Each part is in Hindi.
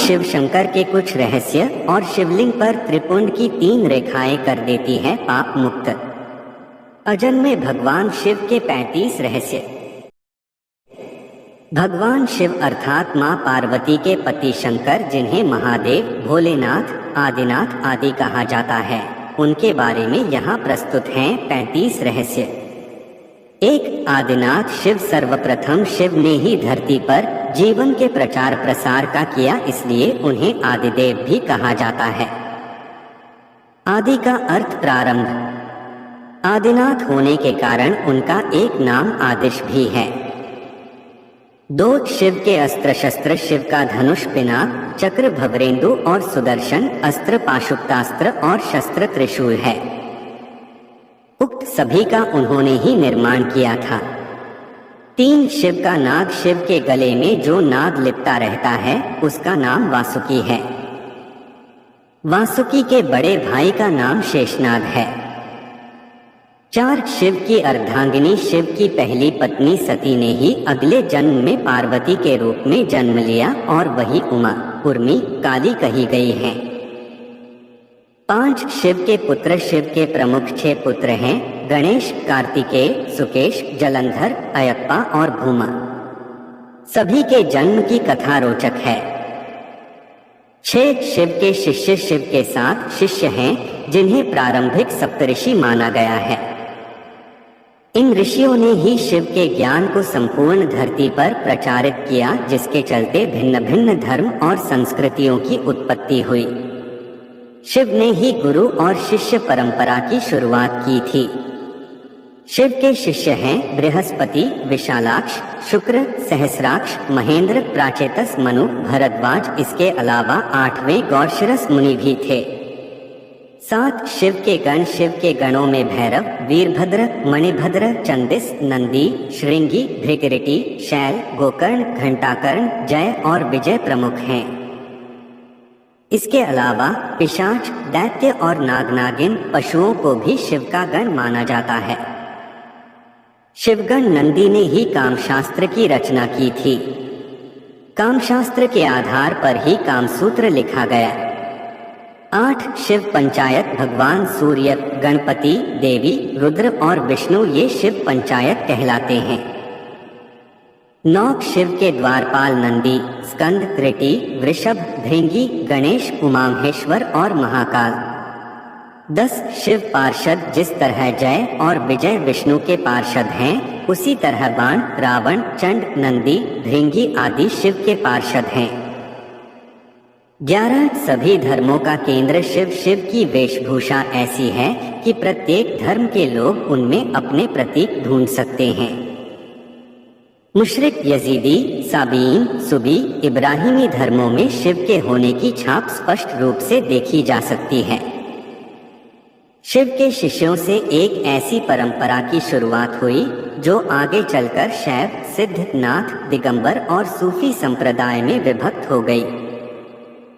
शिव शंकर के कुछ रहस्य और शिवलिंग पर त्रिपुंड की 3 रेखाएं कर देती है पाप मुक्त। अजन में भगवान शिव के 35 रहस्य। भगवान शिव अर्थात मां पार्वती के पति शंकर, जिन्हें महादेव, भोलेनाथ, आदिनाथ आदि कहा जाता है, उनके बारे में यहाँ प्रस्तुत हैं 35 रहस्य। 1. आदिनाथ शिव सर्वप्रथम शिव ने ही धरती पर जीवन के प्रचार प्रसार का किया, इसलिए उन्हें आदिदेव भी कहा जाता है। आदि का अर्थ प्रारंभ। आदिनाथ होने के कारण उनका एक नाम आदिश भी है। 2. शिव के अस्त्र शस्त्र। शिव का धनुष, पिनाक, चक्र, भवरेंदु और सुदर्शन, अस्त्र पाशुपतास्त्र और शस्त्र त्रिशूल है। उक्त सभी का उन्होंने ही निर्माण किया था। 3. शिव का नाग। शिव के गले में जो नाग लिपटा रहता है उसका नाम वासुकी है। वासुकी के बड़े भाई का नाम शेषनाग है। 4. शिव की अर्धांगिनी। शिव की पहली पत्नी सती ने ही अगले जन्म में पार्वती के रूप में जन्म लिया और वही उमा, उर्मी, काली कही गई है। 5. शिव के पुत्र। शिव के प्रमुख 6 पुत्र हैं: गणेश, कार्तिकेय, सुकेश, जलंधर, अयप्पा और भूमा। सभी के जन्म की कथा रोचक है। 6. शिव के शिष्य। शिव के 7 शिष्य हैं जिन्हें प्रारंभिक सप्तऋषि माना गया है। इन ऋषियों ने ही शिव के ज्ञान को संपूर्ण धरती पर प्रचारित किया, जिसके चलते भिन्न भिन्न धर्म और संस्कृतियों की उत्पत्ति हुई। शिव ने ही गुरु और शिष्य परंपरा की शुरुआत की थी। शिव के शिष्य हैं बृहस्पति, विशालाक्ष, शुक्र, सहस्राक्ष, महेंद्र, प्राचेतस, मनु, भरद्वाज। इसके अलावा 8वें गौरशिरस मुनि भी थे। 7. शिव के गण। शिव के गणों में भैरव, वीरभद्र, मणिभद्र, चंदिस, नंदी, श्रृंगी, भृगरिटी, शैल, गोकर्ण, घंटाकर्ण, जय और विजय प्रमुख हैं। इसके अलावा पिशाच, दैत्य और नागनागिन पशुओं को भी शिव का गण माना जाता है। शिवगण नंदी ने ही कामशास्त्र की रचना की थी। कामशास्त्र के आधार पर ही कामसूत्र लिखा गया। 8. शिव पंचायत। भगवान सूर्य, गणपति, देवी, रुद्र और विष्णु ये शिव पंचायत कहलाते हैं। 9. शिव के द्वारपाल नंदी, स्कंद, त्रिटी, वृषभ, भृंगी, गणेश, उमामहेश्वर और महाकाल। 10. शिव पार्षद। जिस तरह जय और विजय विष्णु के पार्षद हैं, उसी तरह बाण, रावण, चंड, नंदी, भृंगी आदि शिव के पार्षद हैं। 11. सभी धर्मों का केंद्र शिव। शिव की वेशभूषा ऐसी है कि प्रत्येक धर्म के लोग उनमें अपने प्रतीक ढूंढ सकते हैं। मुशरिक, यजीदी, साबीन, सुबी, इब्राहिमी धर्मों में शिव के होने की छाप स्पष्ट रूप से देखी जा सकती है। शिव के शिष्यों से एक ऐसी परंपरा की शुरुआत हुई जो आगे चलकर शैव, सिद्ध, नाथ, दिगंबर और सूफी संप्रदाय में विभक्त हो गई।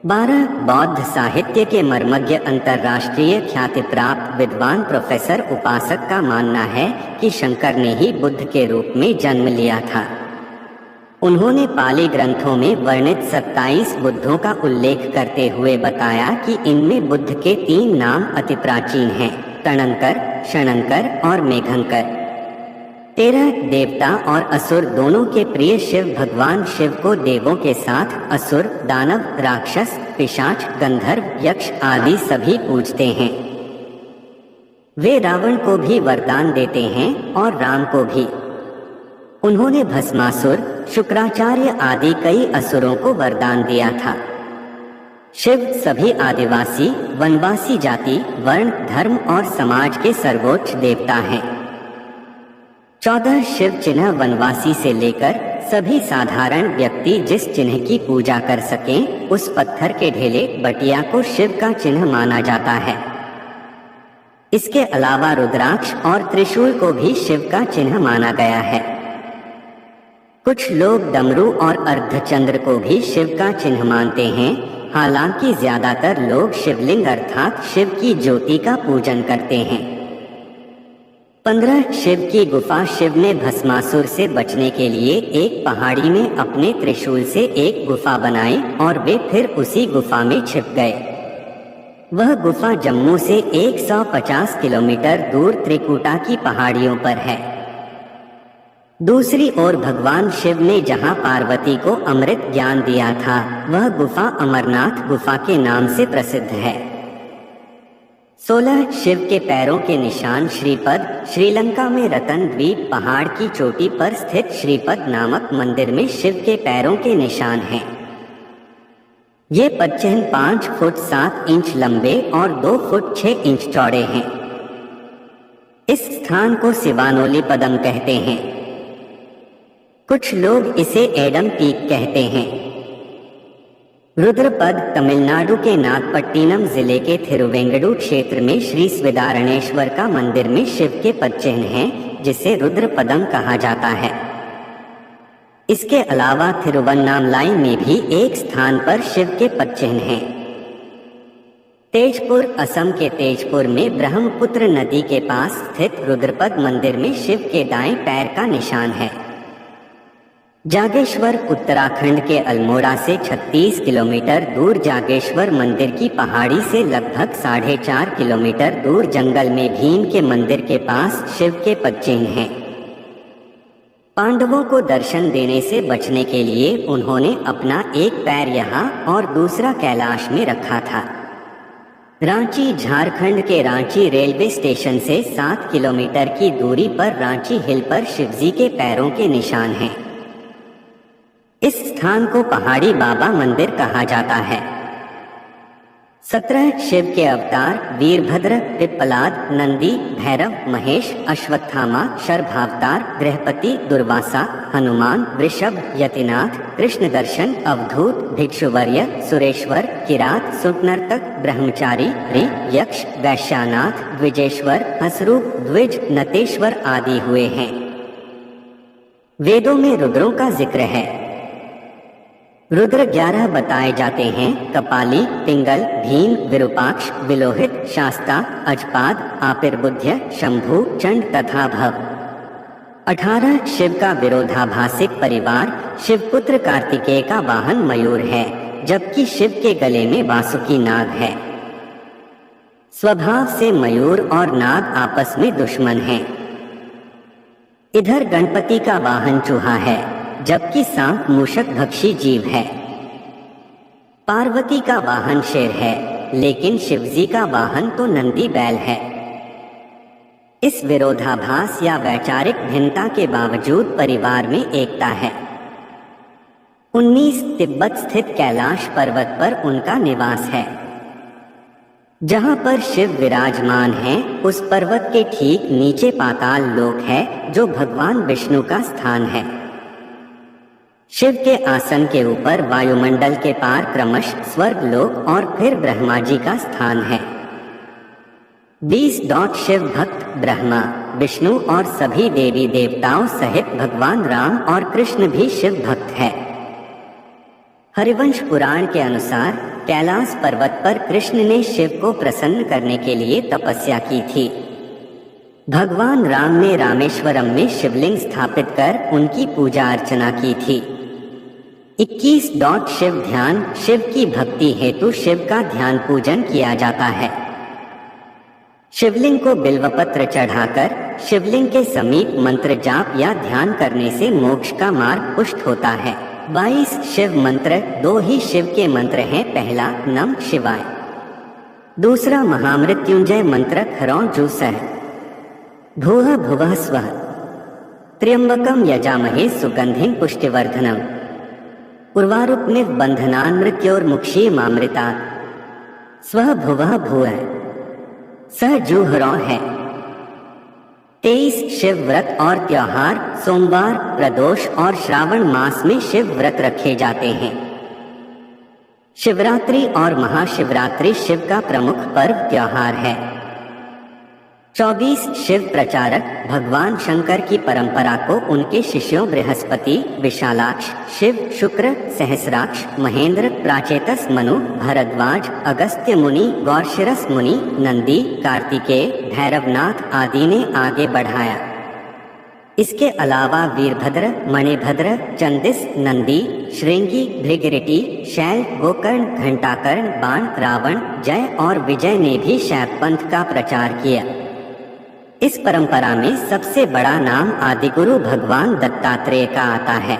12. बौद्ध साहित्य के मर्मज्ञ अंतर्राष्ट्रीय ख्याति प्राप्त विद्वान प्रोफेसर उपासक का मानना है कि शंकर ने ही बुद्ध के रूप में जन्म लिया था। उन्होंने पाली ग्रंथों में वर्णित 27 बुद्धों का उल्लेख करते हुए बताया कि इनमें बुद्ध के 3 नाम अति प्राचीन हैं: तणंकर, क्षणंकर और मेघंकर। 13. देवता और असुर दोनों के प्रिय शिव भगवान शिव को देवों के साथ असुर, दानव, राक्षस, पिशाच, गंधर्व, यक्ष आदि सभी पूजते हैं। वे रावण को भी वरदान देते हैं और राम को भी। उन्होंने भस्मासुर, शुक्राचार्य आदि कई असुरों को वरदान दिया था। शिव सभी आदिवासी, वनवासी जाति, वर्ण, धर्म और समाज के सर्वोच्च देवता हैं। 14. शिव चिन्ह। वनवासी से लेकर सभी साधारण व्यक्ति जिस चिन्ह की पूजा कर सकें, उस पत्थर के ढेले बटिया को शिव का चिन्ह माना जाता है। इसके अलावा रुद्राक्ष और त्रिशूल को भी शिव का चिन्ह माना गया है। कुछ लोग डमरू और अर्धचंद्र को भी शिव का चिन्ह मानते हैं, हालांकि ज्यादातर लोग शिवलिंग अर्थात शिव की ज्योति का पूजन करते हैं। 15 शिव की गुफा। शिव ने भस्मासुर से बचने के लिए एक पहाड़ी में अपने त्रिशूल से एक गुफा बनाई और वे फिर उसी गुफा में छिप गए। वह गुफा जम्मू से 150 किलोमीटर दूर त्रिकुटा की पहाड़ियों पर है। दूसरी ओर भगवान शिव ने जहां पार्वती को अमृत ज्ञान दिया था, वह गुफा अमरनाथ गुफा के नाम से प्रसिद्ध है। 16 शिव के पैरों के निशान। श्रीपद। श्रीलंका में रतन द्वीप पहाड़ की चोटी पर स्थित श्रीपद नामक मंदिर में शिव के पैरों के निशान हैं। ये पदचिह्न 5 फुट 7 इंच लंबे और 2 फुट 6 इंच चौड़े हैं। इस स्थान को सिवानोली पदम कहते हैं। कुछ लोग इसे एडम पीक कहते हैं। रुद्रपद तमिलनाडु के नागपट्टिनम जिले के थिरुवेंगडू क्षेत्र में श्री स्विदारणेश्वर का मंदिर में शिव के पदचिह्न हैं, जिसे रुद्रपदम कहा जाता है। इसके अलावा थिरुवन्नामलाई में भी एक स्थान पर शिव के पदचिह्न हैं। तेजपुर। असम के तेजपुर में ब्रह्मपुत्र नदी के पास स्थित रुद्रपद मंदिर में शिव के दाएं पैर का निशान है। जागेश्वर। उत्तराखंड के अल्मोड़ा से 36 किलोमीटर दूर जागेश्वर मंदिर की पहाड़ी से लगभग 4.5 किलोमीटर दूर जंगल में भीम के मंदिर के पास शिव के पदचिह्न हैं। पांडवों को दर्शन देने से बचने के लिए उन्होंने अपना एक पैर यहाँ और दूसरा कैलाश में रखा था। रांची। झारखंड के रांची रेलवे स्टेशन से 7 किलोमीटर की दूरी पर रांची हिल पर शिवजी के पैरों के निशान हैं। इस स्थान को पहाड़ी बाबा मंदिर कहा जाता है। 17 शिव के अवतार। वीरभद्र, पिप्पलाद, नंदी, भैरव, महेश, अश्वत्थामा, शर्भावतार, गृहपति, दुर्वासा, हनुमान, वृषभ, यतिनाथ, कृष्ण दर्शन, अवधूत, भिक्षुवर्य, सुरेश्वर, किरात, सुनर्तक, ब्रह्मचारी, यक्ष, वैश्यानाथ, द्विजेश्वर, हसरूप, द्विज, नतेश्वर आदि हुए हैं। वेदों में रुद्रों का जिक्र है। रुद्र 11 बताए जाते हैं। कपाली, पिंगल, भीम, विरूपाक्ष, विलोहित, शास्ता, अजपाद, आपिर्बुध्य, शंभु, चंड तथा भव। 18 शिव का विरोधाभासिक परिवार। शिवपुत्र कार्तिकेय का वाहन मयूर है, जबकि शिव के गले में वासुकी नाग है। स्वभाव से मयूर और नाग आपस में दुश्मन हैं। इधर गणपति का वाहन चूहा है, जबकि सांप मूषक भक्षी जीव है। पार्वती का वाहन शेर है, लेकिन शिवजी का वाहन तो नंदी बैल है। इस विरोधाभास या वैचारिक भिन्नता के बावजूद परिवार में एकता है। 19 तिब्बत स्थित कैलाश पर्वत पर उनका निवास है। जहां पर शिव विराजमान हैं, उस पर्वत के ठीक नीचे पाताल लोक है, जो भगवान विष्णु का स्थान है। शिव के आसन के ऊपर वायुमंडल के पार क्रमश स्वर्ग लोक और फिर ब्रह्मा जी का स्थान है। 20 शिव भक्त। ब्रह्मा, विष्णु और सभी देवी देवताओं सहित भगवान राम और कृष्ण भी शिव भक्त है। हरिवंश पुराण के अनुसार कैलाश पर्वत पर कृष्ण ने शिव को प्रसन्न करने के लिए तपस्या की थी। भगवान राम ने रामेश्वरम में शिवलिंग स्थापित कर उनकी पूजा अर्चना की थी। 21 शिव ध्यान। शिव की भक्ति हेतु शिव का ध्यान पूजन किया जाता है। शिवलिंग को बिल्वपत्र चढ़ाकर शिवलिंग के समीप मंत्र जाप या ध्यान करने से मोक्ष का मार्ग पुष्ट होता है। 22 शिव मंत्र। 2 ही शिव के मंत्र हैं। पहला नम शिवाय, दूसरा महामृत्युंजय मंत्र खरौ जूसह भूः भुवः स्वः त्र्यंबकम यजामहे सुगंधिं पुष्टिवर्धनम उर्वारुकमिव बंधनान् मृत्योर्मुक्षीयमामृतात् स्वः भुवः भूः सह जूहरौ है। 23 शिव व्रत और त्योहार। सोमवार, प्रदोष और श्रावण मास में शिव व्रत रखे जाते हैं। शिवरात्रि और महाशिवरात्रि शिव का प्रमुख पर्व त्योहार है। 24 शिव प्रचारक भगवान शंकर की परंपरा को उनके शिष्यों बृहस्पति, विशालाक्ष, शिव, शुक्र, सहस्राक्ष, महेंद्र, प्राचेतस मनु, भरद्वाज, अगस्त्य मुनि, गौरशिरस मुनि, नंदी, कार्तिकेय, भैरवनाथ आदि ने आगे बढ़ाया। इसके अलावा वीरभद्र, मणिभद्र, चंदिस, नंदी, श्रृंगी, भृगरिटी, शैल, गोकर्ण, घंटाकर्ण, बाण, रावण, जय और विजय ने भी शैव पंथ का प्रचार किया। इस परंपरा में सबसे बड़ा नाम आदिगुरु भगवान दत्तात्रेय का आता है।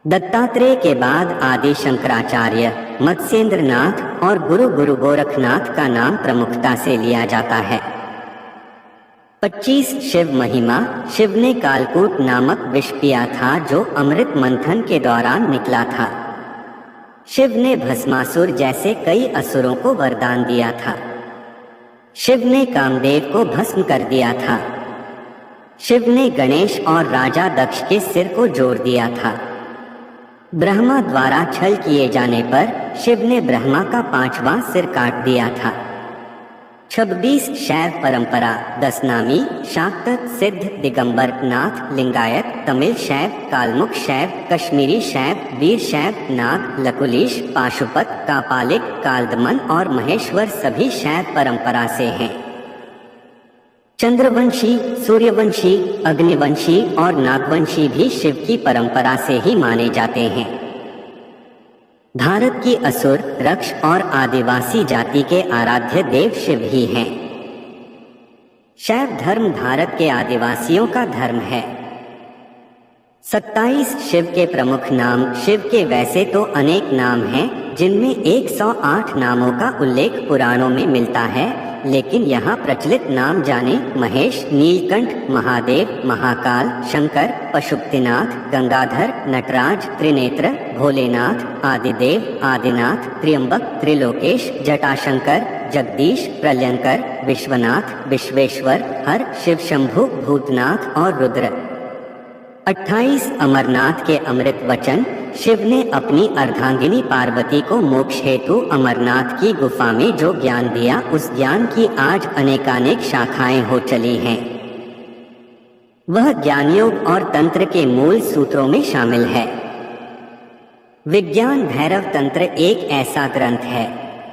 दत्तात्रेय के बाद आदि शंकराचार्य, मत्स्येंद्रनाथ और गुरु गोरखनाथ का नाम प्रमुखता से लिया जाता है। 25 शिव महिमा। शिव ने कालकूट नामक विष पिया था जो अमृत मंथन के दौरान निकला था। शिव ने भस्मासुर जैसे कई असुरों को वरदान दिया था। शिव ने कामदेव को भस्म कर दिया था। शिव ने गणेश और राजा दक्ष के सिर को जोड़ दिया था। ब्रह्मा द्वारा छल किए जाने पर शिव ने ब्रह्मा का 5वां सिर काट दिया था। 26 शैव परंपरा। दशनामी, शाक्त, सिद्ध, दिगंबर नाथ, लिंगायत, तमिल शैव, कालमुख शैव, कश्मीरी शैव, वीर शैव, नाग, लकुलीश, पाशुपत, कापालिक, कालदमन और महेश्वर सभी शैव परंपरा से हैं। चंद्रवंशी, सूर्यवंशी, अग्निवंशी और नागवंशी भी शिव की परंपरा से ही माने जाते हैं। भारत की असुर, रक्ष और आदिवासी जाति के आराध्य देव शिव ही हैं। शैव धर्म भारत के आदिवासियों का धर्म है। 27 शिव के प्रमुख नाम। शिव के वैसे तो अनेक नाम हैं, जिनमें 108 नामों का उल्लेख पुराणों में मिलता है, लेकिन यहाँ प्रचलित नाम जाने महेश, नीलकंठ, महादेव, महाकाल, शंकर, पशुपतिनाथ, गंगाधर, नटराज, त्रिनेत्र, भोलेनाथ, आदिदेव, आदिनाथ, त्र्यंबक, त्रिलोकेश, जटाशंकर, जगदीश, प्रलयंकर, विश्वनाथ, विश्वेश्वर, हर, शिव शंभु, भूतनाथ और रुद्र। 28 अमरनाथ के अमृत वचन। शिव ने अपनी अर्धांगिनी पार्वती को मोक्ष हेतु अमरनाथ की गुफा में जो ज्ञान दिया, उस ज्ञान की आज अनेकानेक शाखाएं हो चली हैं। वह ज्ञान योग और तंत्र के मूल सूत्रों में शामिल है। विज्ञान भैरव तंत्र एक ऐसा ग्रंथ है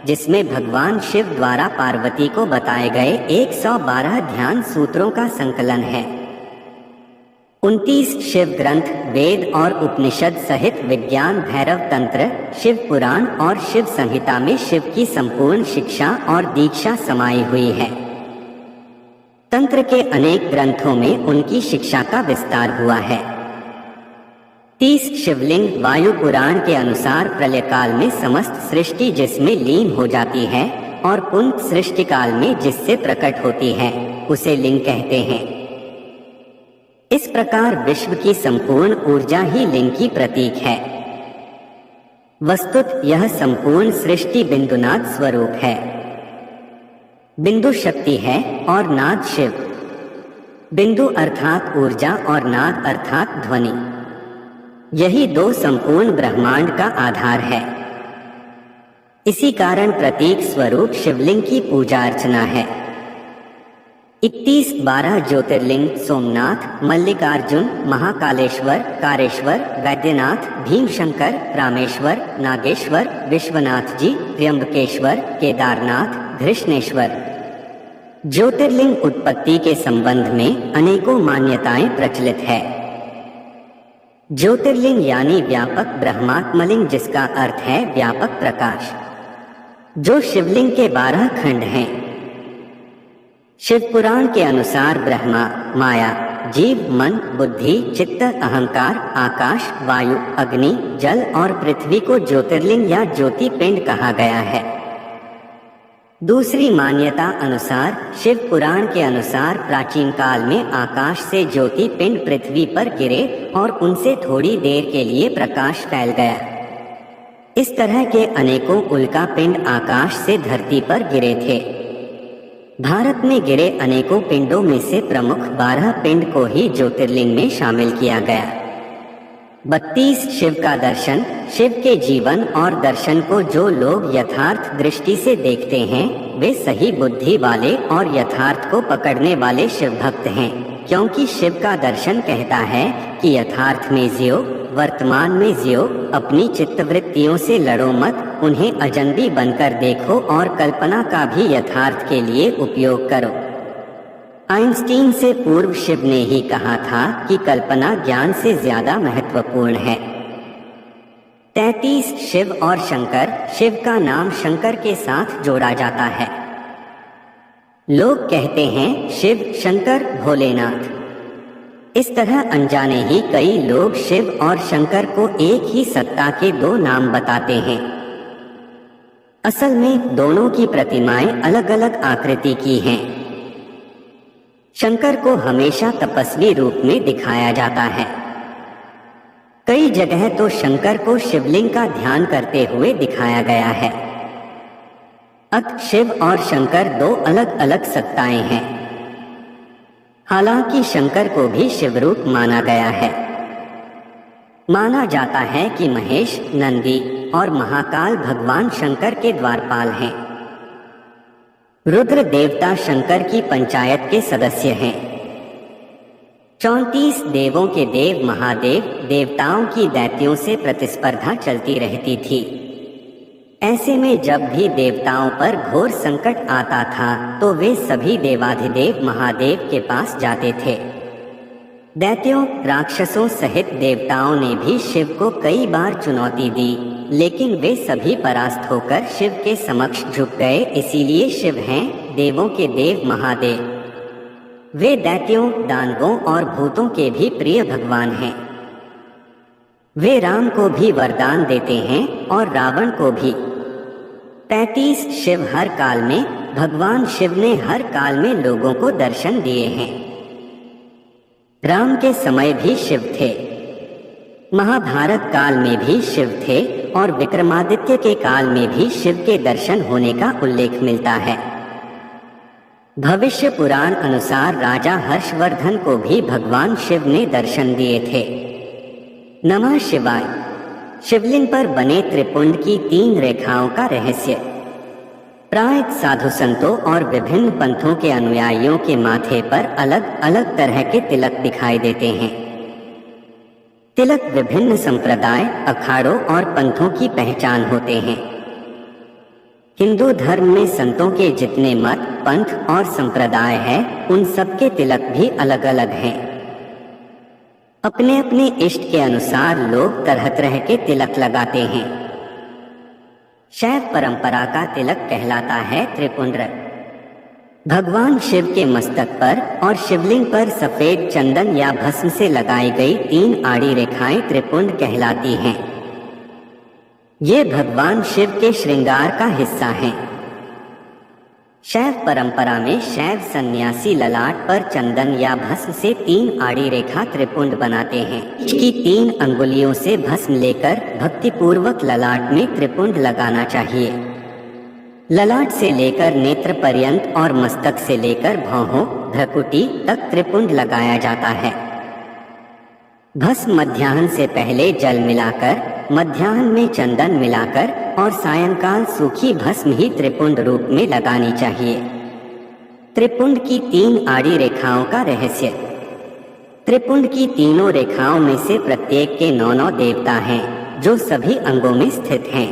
जिसमें भगवान शिव द्वारा पार्वती को बताए गए 112 ध्यान सूत्रों का संकलन है। 29 शिव ग्रंथ, वेद और उपनिषद सहित विज्ञान भैरव तंत्र, शिव पुराण और शिव संहिता में शिव की संपूर्ण शिक्षा और दीक्षा समाई हुई है। तंत्र के अनेक ग्रंथों में उनकी शिक्षा का विस्तार हुआ है। 30 शिवलिंग। वायु पुराण के अनुसार प्रलय काल में समस्त सृष्टि जिसमें लीन हो जाती है और पुनः सृष्टि काल में जिससे प्रकट होती है, उसे लिंग कहते हैं। इस प्रकार विश्व की संपूर्ण ऊर्जा ही लिंग की प्रतीक है। वस्तुत यह संपूर्ण सृष्टि बिंदुनाद स्वरूप है। बिंदु शक्ति है और नाद शिव। बिंदु अर्थात ऊर्जा और नाद अर्थात ध्वनि। यही दो संपूर्ण ब्रह्मांड का आधार है। इसी कारण प्रतीक स्वरूप शिवलिंग की पूजा अर्चना है। 31-12 ज्योतिर्लिंग सोमनाथ, मल्लिकार्जुन, महाकालेश्वर, कारेश्वर, वैद्यनाथ, भीमशंकर, रामेश्वर, नागेश्वर, विश्वनाथ जी, त्र्यंबकेश्वर, केदारनाथ, घृष्णेश्वर। ज्योतिर्लिंग उत्पत्ति के संबंध में अनेकों मान्यताएं प्रचलित है। ज्योतिर्लिंग यानी व्यापक ब्रह्मात्मलिंग, जिसका अर्थ है व्यापक प्रकाश, जो शिवलिंग के 12 खंड हैं। शिव पुराण के अनुसार ब्रह्मा, माया, जीव, मन, बुद्धि, चित्त, अहंकार, आकाश, वायु, अग्नि, जल और पृथ्वी को ज्योतिर्लिंग या ज्योति पिंड कहा गया है। दूसरी मान्यता अनुसार शिव पुराण के अनुसार प्राचीन काल में आकाश से ज्योति पिंड पृथ्वी पर गिरे और उनसे थोड़ी देर के लिए प्रकाश फैल गया। इस तरह के अनेकों उल्का पिंड आकाश से धरती पर गिरे थे। भारत में गिरे अनेकों पिंडों में से प्रमुख 12 पिंड को ही ज्योतिर्लिंग में शामिल किया गया। 32 शिव का दर्शन। शिव के जीवन और दर्शन को जो लोग यथार्थ दृष्टि से देखते हैं, वे सही बुद्धि वाले और यथार्थ को पकड़ने वाले शिव भक्त हैं, क्योंकि शिव का दर्शन कहता है कि यथार्थ में जियो, वर्तमान में जियो, अपनी चित्तवृत्तियों से लड़ो मत, उन्हें अजनबी बनकर देखो और कल्पना का भी यथार्थ के लिए उपयोग करो। आइंस्टीन से पूर्व शिव ने ही कहा था कि कल्पना ज्ञान से ज्यादा महत्वपूर्ण है। 33 शिव और शंकर। शिव का नाम शंकर के साथ जोड़ा जाता है। लोग कहते हैं शिव, शंकर, भोलेनाथ। इस तरह अनजाने ही कई लोग शिव और शंकर को एक ही सत्ता के दो नाम बताते हैं। असल में दोनों की प्रतिमाएं अलग अलग आकृति की हैं। शंकर को हमेशा तपस्वी रूप में दिखाया जाता है। कई जगह तो शंकर को शिवलिंग का ध्यान करते हुए दिखाया गया है। अत शिव और शंकर दो अलग अलग सत्ताएं हैं। हालांकि शंकर को भी शिवरूप माना गया है। माना जाता है कि महेश, नंदी और महाकाल भगवान शंकर के द्वारपाल हैं। रुद्र देवता शंकर की पंचायत के सदस्य हैं। 34 देवों के देव महादेव, देवताओं की दैत्यों से प्रतिस्पर्धा चलती रहती थी। ऐसे में जब भी देवताओं पर घोर संकट आता था तो वे सभी देवाधिदेव महादेव के पास जाते थे। दैत्यों, राक्षसों सहित देवताओं ने भी शिव को कई बार चुनौती दी, लेकिन वे सभी परास्त होकर शिव के समक्ष झुक गए। इसीलिए शिव हैं देवों के देव महादेव। वे दैत्यों, दानवों और भूतों के भी प्रिय भगवान हैं। वे राम को भी वरदान देते हैं और रावण को भी। 33 शिव हर काल में। भगवान शिव ने हर काल में लोगों को दर्शन दिए हैं। राम के समय भी शिव थे, महाभारत काल में भी शिव थे और विक्रमादित्य के काल में भी शिव के दर्शन होने का उल्लेख मिलता है। भविष्य पुराण अनुसार राजा हर्षवर्धन को भी भगवान शिव ने दर्शन दिए थे। नमः शिवाय। शिवलिंग पर बने त्रिपुंड की 3 रेखाओं का रहस्य। प्राय साधु संतों और विभिन्न पंथों के अनुयायियों के माथे पर अलग अलग तरह के तिलक दिखाई देते हैं। तिलक विभिन्न संप्रदाय, अखाड़ों और पंथों की पहचान होते हैं। हिंदू धर्म में संतों के जितने मत, पंथ और संप्रदाय हैं, उन सबके तिलक भी अलग अलग हैं। अपने अपने इष्ट के अनुसार लोग तरह तरह के तिलक लगाते हैं। शैव परंपरा का तिलक कहलाता है त्रिपुंड्र। भगवान शिव के मस्तक पर और शिवलिंग पर सफेद चंदन या भस्म से लगाई गई 3 आड़ी रेखाएं त्रिपुंड कहलाती हैं। ये भगवान शिव के श्रृंगार का हिस्सा हैं। शैव परंपरा में शैव सन्यासी ललाट पर चंदन या भस्म से 3 आड़ी रेखा त्रिपुंड बनाते हैं। इसकी 3 अंगुलियों से भस्म लेकर भक्तिपूर्वक ललाट में त्रिपुंड लगाना चाहिए। ललाट से लेकर नेत्र पर्यंत और मस्तक से लेकर भौहों, भ्रकुटी तक त्रिपुंड लगाया जाता है। भस्म मध्याह्न से पहले जल मिलाकर, मध्याह्न में चंदन मिलाकर और सायंकाल सूखी भस्म ही त्रिपुंड रूप में लगानी चाहिए। त्रिपुंड की 3 आड़ी रेखाओं का रहस्य। त्रिपुंड की तीनों रेखाओं में से प्रत्येक के 9 देवता हैं, जो सभी अंगों में स्थित हैं।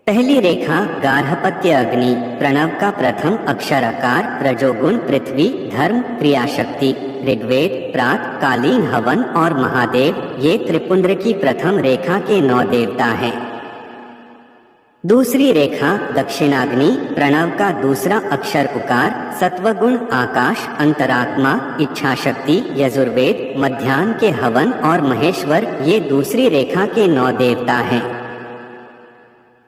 पहली रेखा गार्हपत्य अग्नि, प्रणव का प्रथम अक्षर अकार, रजोगुण पृथ्वी, धर्म, क्रियाशक्ति, ऋग्वेद, प्रात, कालीन हवन और महादेव, ये त्रिपुंड्र की प्रथम रेखा के 9 देवता हैं। दूसरी रेखा दक्षिणाग्नि, प्रणव का दूसरा अक्षर उकार, सत्वगुण आकाश, अंतरात्मा, इच्छा शक्ति, यजुर्वेद, मध्याह्न के हवन और महेश्वर, ये दूसरी रेखा के 9 देवता हैं।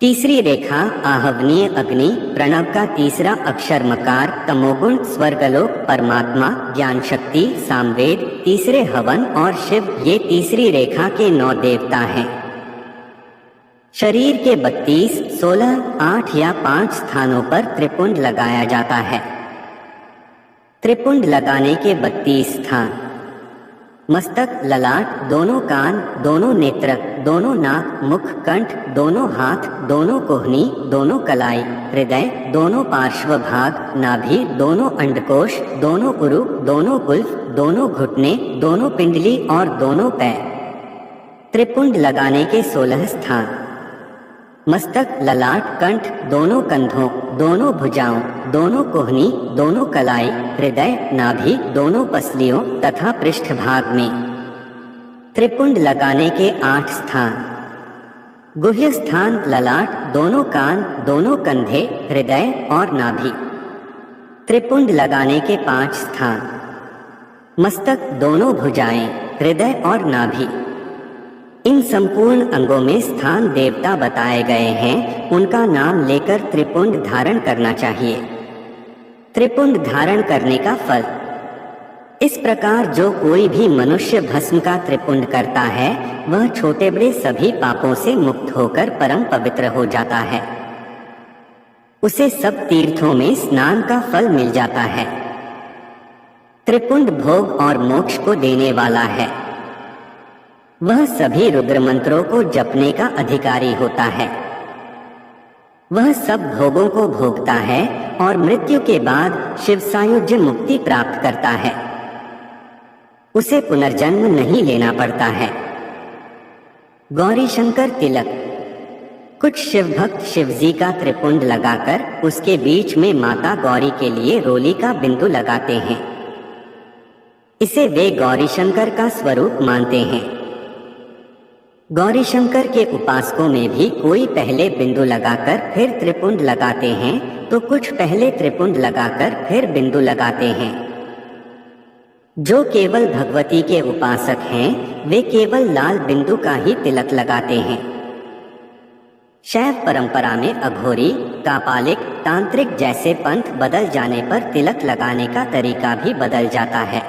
तीसरी रेखा आहवनीय अग्नि, प्रणव का तीसरा अक्षर मकार, तमोगुण, स्वर्गलोक, परमात्मा, ज्ञान शक्ति, सामवेद, तीसरे हवन और शिव, ये तीसरी रेखा के 9 देवता हैं। शरीर के 32, 16, 8 या 5 स्थानों पर त्रिपुंड लगाया जाता है। त्रिपुंड लगाने के 32 स्थान। मस्तक, ललाट, दोनों कान, दोनों नेत्र, दोनों नाक, मुख, कंठ, दोनों हाथ, दोनों कोहनी, दोनों कलाई, हृदय, दोनों पार्श्व भाग, नाभि, दोनों अंडकोश, दोनों उरु, दोनों कुल्फ, दोनों घुटने, दोनों पिंडली और दोनों पैर। त्रिपुंड लगाने के 16 स्थान: मस्तक, ललाट, कंठ, दोनों कंधों, दोनों भुजाओं, दोनों कोहनी, दोनों कलाई, हृदय, नाभि, दोनों पसलियों तथा पृष्ठभाग में। त्रिपुंड लगाने के 8 स्थान: गुह्य स्थान, ललाट, दोनों कान, दोनों कंधे, हृदय और नाभि। त्रिपुंड लगाने के 5 स्थान: मस्तक, दोनों भुजाएं, हृदय और नाभि। इन संपूर्ण अंगों में स्थान देवता बताए गए हैं, उनका नाम लेकर त्रिपुंड धारण करना चाहिए। त्रिपुंड धारण करने का फल: इस प्रकार जो कोई भी मनुष्य भस्म का त्रिपुंड करता है वह छोटे बड़े सभी पापों से मुक्त होकर परम पवित्र हो जाता है। उसे सब तीर्थों में स्नान का फल मिल जाता है। त्रिपुंड भोग और मोक्ष को देने वाला है। वह सभी रुद्र मंत्रों को जपने का अधिकारी होता है। वह सब भोगों को भोगता है और मृत्यु के बाद शिव सायुज्य मुक्ति प्राप्त करता है। उसे पुनर्जन्म नहीं लेना पड़ता है। गौरी शंकर तिलक: कुछ शिव भक्त शिवजी का त्रिपुंड लगाकर उसके बीच में माता गौरी के लिए रोली का बिंदु लगाते हैं। इसे वे गौरी शंकर का स्वरूप मानते हैं। गौरी शंकर के उपासकों में भी कोई पहले बिंदु लगाकर फिर त्रिपुंड लगाते हैं, तो कुछ पहले त्रिपुंड लगाकर फिर बिंदु लगाते हैं। जो केवल भगवती के उपासक हैं, वे केवल लाल बिंदु का ही तिलक लगाते हैं। शैव परंपरा में अघोरी, कापालिक, तांत्रिक जैसे पंथ बदल जाने पर तिलक लगाने का तरीका भी बदल जाता है।